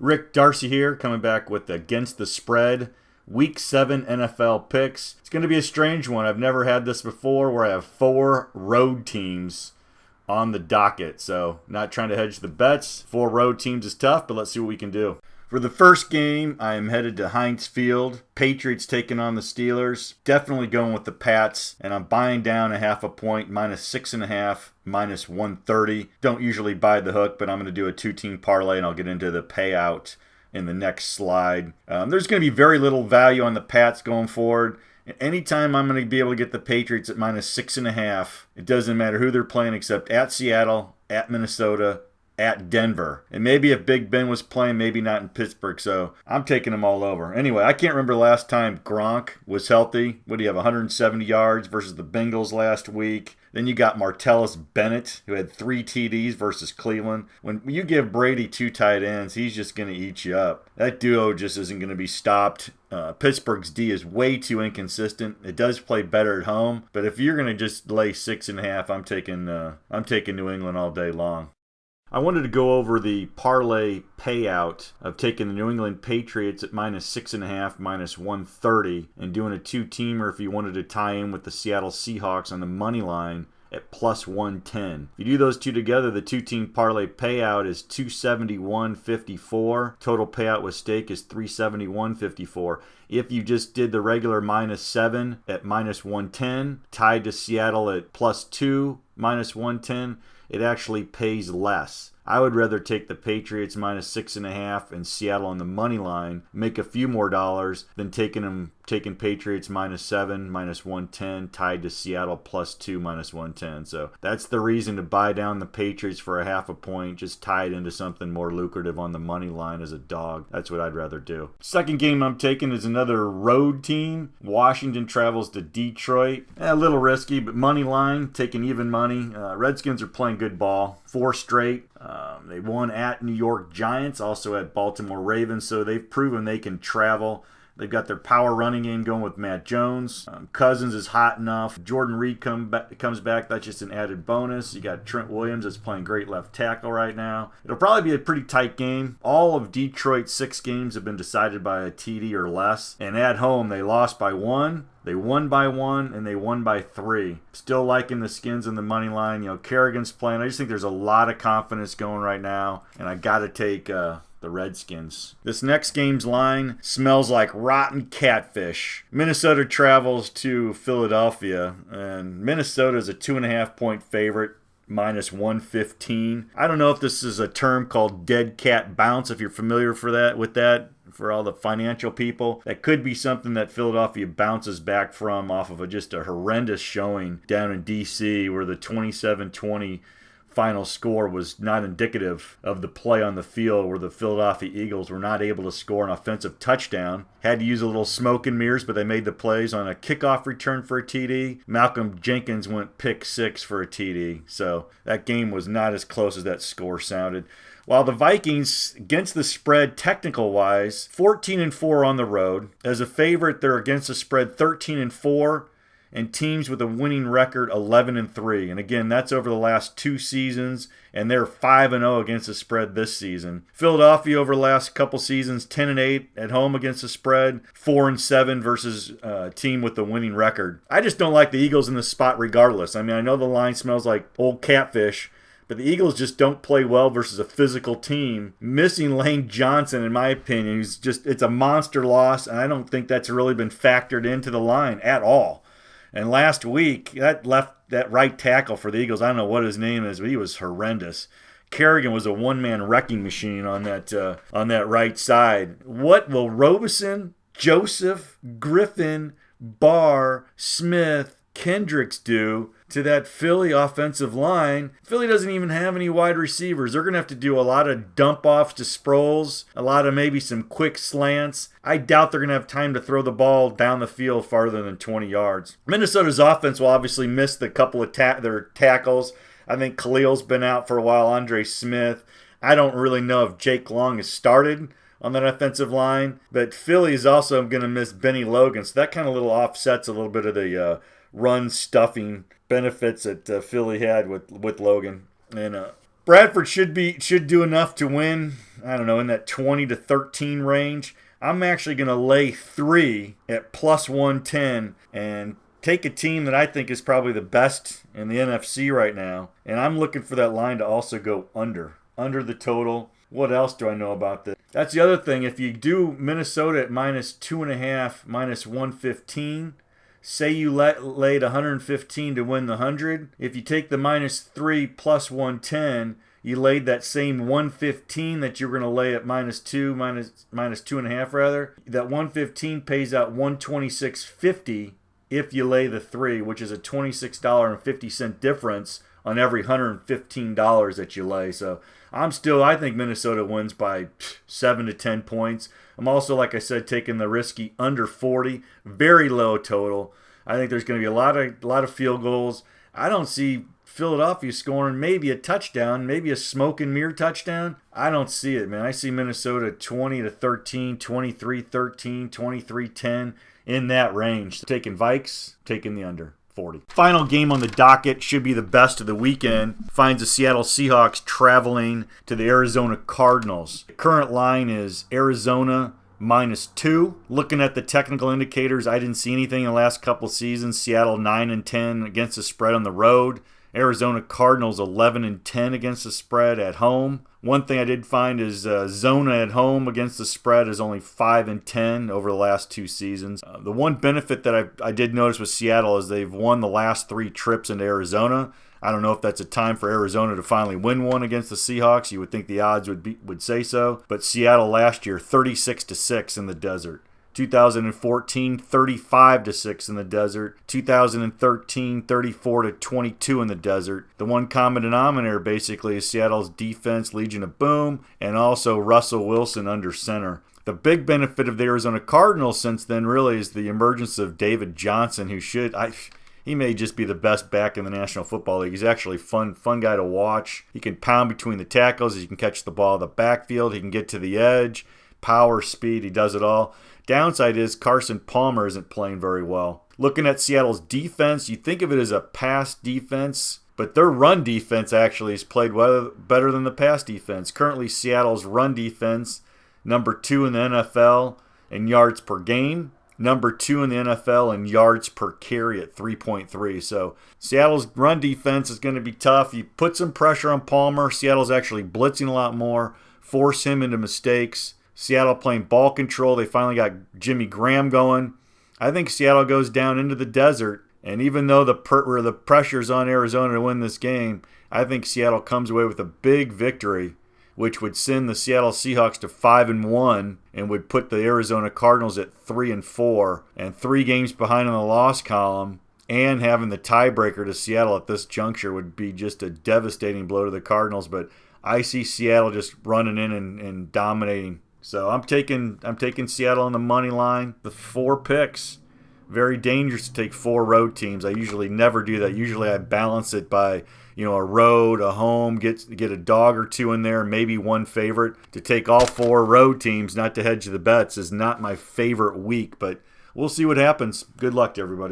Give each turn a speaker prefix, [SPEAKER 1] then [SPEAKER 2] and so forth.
[SPEAKER 1] Rick Darcy here, coming back with Against the Spread, Week 7 NFL Picks. It's going to be a strange one. I've never had this before where I have 4 road teams on the docket. So, not trying to hedge the bets. 4 road teams is tough, but let's see what we can do. For the first game, I am headed to Heinz Field. Patriots taking on the Steelers. Definitely going with the Pats, and I'm buying down a half a point, -6.5, -130. Don't usually buy the hook, but I'm going to do a 2-team parlay, and I'll get into the payout in the next slide. There's going to be very little value on the Pats going forward. Anytime I'm going to be able to get the Patriots at -6.5, it doesn't matter who they're playing except at Seattle, at Minnesota, at Denver. And maybe if Big Ben was playing, maybe not in Pittsburgh. So I'm taking them all over. Anyway, I can't remember the last time Gronk was healthy. What do you have, 170 yards versus the Bengals last week? Then you got Martellus Bennett, who had 3 TDs versus Cleveland. When you give Brady 2 tight ends, he's just going to eat you up. That duo just isn't going to be stopped. Pittsburgh's D is way too inconsistent. It does play better at home, but if you're going to just lay 6.5, I'm taking New England all day long. I wanted to go over the parlay payout of taking the New England Patriots at -6.5, -130, and doing a 2-teamer if you wanted to tie in with the Seattle Seahawks on the money line at +110. If you do those two together, the 2-team parlay payout is 271.54. Total payout with stake is 371.54. If you just did the regular -7 at -110, tied to Seattle at +2, -110, it actually pays less. I would rather take the Patriots -6.5 and Seattle on the money line, make a few more dollars than taking Patriots -7, -110, tied to Seattle +2, -110. So that's the reason to buy down the Patriots for a half a point, just tie it into something more lucrative on the money line as a dog. That's what I'd rather do. Second game I'm taking is another road team. Washington travels to Detroit. A little risky, but money line, taking even money. Redskins are playing good ball. 4 straight. They won at New York Giants, also at Baltimore Ravens, so they've proven they can travel. They've got their power running game going with Matt Jones. Cousins is hot enough. Jordan Reed comes back. That's just an added bonus. You got Trent Williams that's playing great left tackle right now. It'll probably be a pretty tight game. All of Detroit's 6 games have been decided by a TD or less. And at home, they lost by 1. They won by 1, and they won by 3. Still liking the Skins in the money line. Kerrigan's playing. I just think there's a lot of confidence going right now, and I got to take the Redskins. This next game's line smells like rotten catfish. Minnesota travels to Philadelphia, and Minnesota is a 2.5-point favorite. -115. I don't know if this is a term called dead cat bounce, if you're familiar with that. For all the financial people, that could be something that Philadelphia bounces back from off of just a horrendous showing down in D.C. where the 27-20 final score was not indicative of the play on the field, where the Philadelphia Eagles were not able to score an offensive touchdown. Had to use a little smoke and mirrors, but they made the plays on a kickoff return for a TD. Malcolm Jenkins went pick 6 for a TD. So that game was not as close as that score sounded. While the Vikings, against the spread technical-wise, 14-4 on the road. As a favorite, they're against the spread 13-4. And teams with a winning record 11-3. And again, that's over the last 2 seasons, and they're 5-0 against the spread this season. Philadelphia over the last couple seasons, 10-8 at home against the spread, 4-7 versus a team with a winning record. I just don't like the Eagles in this spot regardless. I mean, I know the line smells like old catfish, but the Eagles just don't play well versus a physical team. Missing Lane Johnson, in my opinion, it's a monster loss, and I don't think that's really been factored into the line at all. And last week, that right tackle for the Eagles, I don't know what his name is, but he was horrendous. Kerrigan was a one-man wrecking machine on that right side. What will Robeson, Joseph, Griffin, Barr, Smith, Kendricks do to that Philly offensive line? Philly doesn't even have any wide receivers. They're going to have to do a lot of dump-offs to Sproles, a lot of maybe some quick slants. I doubt they're going to have time to throw the ball down the field farther than 20 yards. Minnesota's offense will obviously miss the couple of their tackles. I think Khalil's been out for a while, Andre Smith. I don't really know if Jake Long has started on that offensive line, but Philly is also going to miss Benny Logan, so that kind of little offsets a little bit of the run stuffing benefits that Philly had with Logan. And Bradford should do enough to win. I don't know, in that 20-13 range. I'm actually going to lay 3 at plus 110 and take a team that I think is probably the best in the NFC right now. And I'm looking for that line to also go under the total. What else do I know about this? That's the other thing. If you do Minnesota at minus 2.5, minus 115, say you laid 115 to win the 100. If you take the minus 3 plus 110, you laid that same 115 that you were going to lay at minus 2.5 rather. That 115 pays out 126.50 if you lay the 3, which is a $26.50 difference on every $115 that you lay. So I think Minnesota wins by 7 to 10 points. I'm also, like I said, taking the risky under 40, very low total. I think there's going to be a lot of field goals. I don't see Philadelphia scoring maybe a touchdown, maybe a smoke and mirror touchdown. I don't see it, man. I see Minnesota 20-13, 23-13, 23-10 in that range. Taking Vikes, taking the under 40. Final game on the docket should be the best of the weekend. Finds the Seattle Seahawks traveling to the Arizona Cardinals. The current line is Arizona -2. Looking at the technical indicators, I didn't see anything in the last couple seasons. Seattle 9-10 against the spread on the road. Arizona Cardinals 11-10 against the spread at home. One thing I did find is Zona at home against the spread is only 5-10 over the last 2 seasons. The one benefit that I did notice with Seattle is they've won the last 3 trips into Arizona. I don't know if that's a time for Arizona to finally win one against the Seahawks. You would think the odds would say so. But Seattle last year 36-6 in the desert. 2014, 35-6 in the desert. 2013, 34-22 in the desert. The one common denominator basically is Seattle's defense, Legion of Boom, and also Russell Wilson under center. The big benefit of the Arizona Cardinals since then really is the emergence of David Johnson, who he may just be the best back in the National Football League. He's actually a fun guy to watch. He can pound between the tackles. He can catch the ball in the backfield. He can get to the edge. Power, speed, he does it all. Downside is Carson Palmer isn't playing very well. Looking at Seattle's defense, you think of it as a pass defense, but their run defense actually has played better than the pass defense. Currently, Seattle's run defense, number 2 in the NFL in yards per game, number 2 in the NFL in yards per carry at 3.3. So Seattle's run defense is going to be tough. You put some pressure on Palmer. Seattle's actually blitzing a lot more, force him into mistakes. Seattle playing ball control. They finally got Jimmy Graham going. I think Seattle goes down into the desert, and even though the pressure's on Arizona to win this game, I think Seattle comes away with a big victory, which would send the Seattle Seahawks to 5-1 and would put the Arizona Cardinals at 3-4 and 3 games behind in the loss column. And having the tiebreaker to Seattle at this juncture would be just a devastating blow to the Cardinals. But I see Seattle just running in and dominating. So I'm taking Seattle on the money line. The 4 picks. Very dangerous to take 4 road teams. I usually never do that. Usually I balance it by, a road, a home, get a dog or 2 in there, maybe 1 favorite. To take all 4 road teams, not to hedge the bets, is not my favorite week, but we'll see what happens. Good luck to everybody.